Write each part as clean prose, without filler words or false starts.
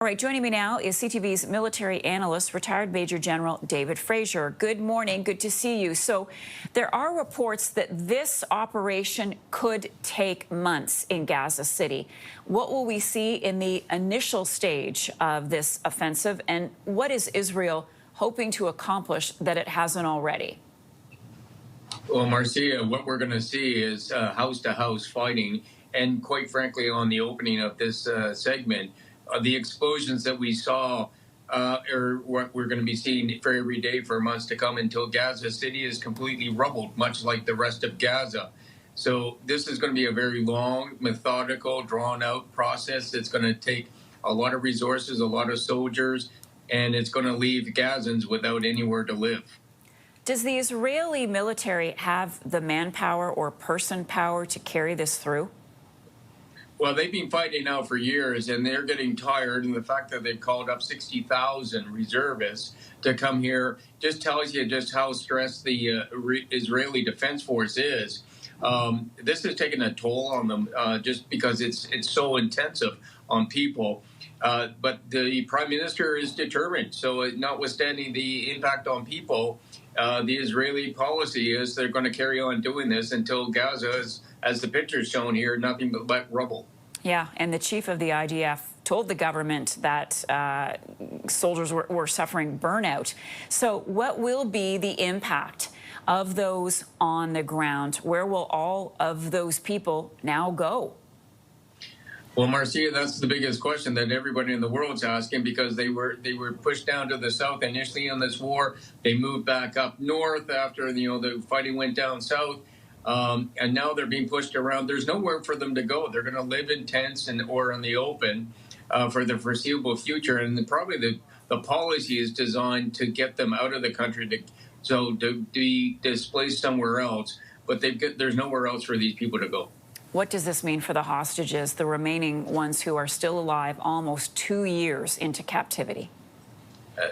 All right, joining me now is CTV's military analyst, retired Major General David Fraser. Good morning. Good to see you. So there are reports that this operation could take months in Gaza City. What will we see in the initial stage of this offensive, and what is Israel hoping to accomplish that it hasn't already? Well, Marcia, what we're going to see is house-to-house fighting. And quite frankly, on the opening of this segment, the explosions that we saw are what we're going to be seeing for every day for months to come until Gaza City is completely rubbled, much like the rest of Gaza. So this is going to be a very long, methodical, drawn-out process. It's going to take a lot of resources, a lot of soldiers, and it's going to leave Gazans without anywhere to live. Does the Israeli military have the manpower or person power to carry this through? Well, they've been fighting now for years, and they're getting tired. And the fact that they've called up 60,000 reservists to come here just tells you just how stressed the Israeli Defense Force is. This has taken a toll on them just because it's so intensive on people. But the Prime Minister is determined. So notwithstanding the impact on people, the Israeli policy is they're going to carry on doing this until Gaza is, as the picture's shown here, nothing but rubble. Yeah, and the chief of the IDF told the government that soldiers were suffering burnout. So what will be the impact of those on the ground? Where will all of those people now go? Well, Marcia, that's the biggest question that everybody in the world's asking, because they were pushed down to the south initially in this war. They moved back up north after the fighting went down south, and now they're being pushed around. There's nowhere for them to go. They're going to live in tents or in the open for the foreseeable future. And probably the policy is designed to get them out of the country to be displaced somewhere else. But there's nowhere else for these people to go. What does this mean for the hostages, the remaining ones who are still alive almost 2 years into captivity?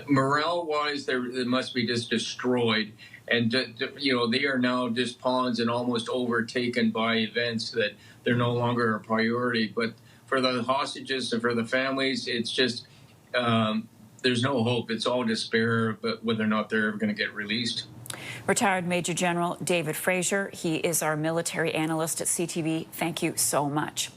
Morale-wise, they must be just destroyed. And, they are now just pawns and almost overtaken by events that they're no longer a priority. But for the hostages and for the families, it's just there's no hope. It's all despair, but whether or not they're ever going to get released. Retired Major General David Fraser. He is our military analyst at CTV. Thank you so much.